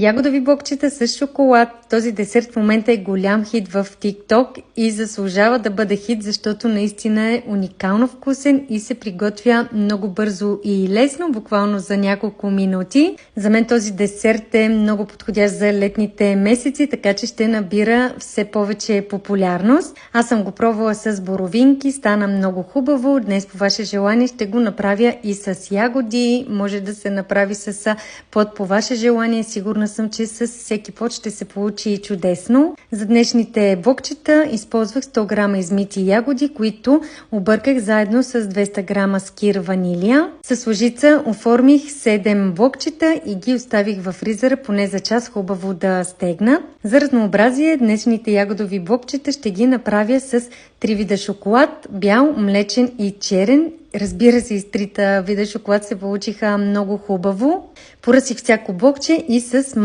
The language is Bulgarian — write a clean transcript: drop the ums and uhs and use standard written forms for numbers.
Ягодови блокчета с шоколад. Този десерт в момента е голям хит в TikTok и заслужава да бъде хит, защото наистина е уникално вкусен и се приготвя много бързо и лесно, буквално за няколко минути. За мен този десерт е много подходящ за летните месеци, така че ще набира все повече популярност. Аз съм го пробвала с боровинки, стана много хубаво. Днес по ваше желание ще го направя и с ягоди. Може да се направи с плод по ваше желание. Сигурна съм, че с всеки плод ще се получи чудесно. За днешните блокчета използвах 100 грама измити ягоди, които обърках заедно с 200 грама скир ванилия. С лъжица оформих 7 блокчета и ги оставих в фризера поне за час хубаво да стегнат. За разнообразие днешните ягодови блокчета ще ги направя с 3 вида шоколад, бял, млечен и черен. Разбира се, из трите вида шоколад се получиха много хубаво. Поръсих всяко блокче и с малко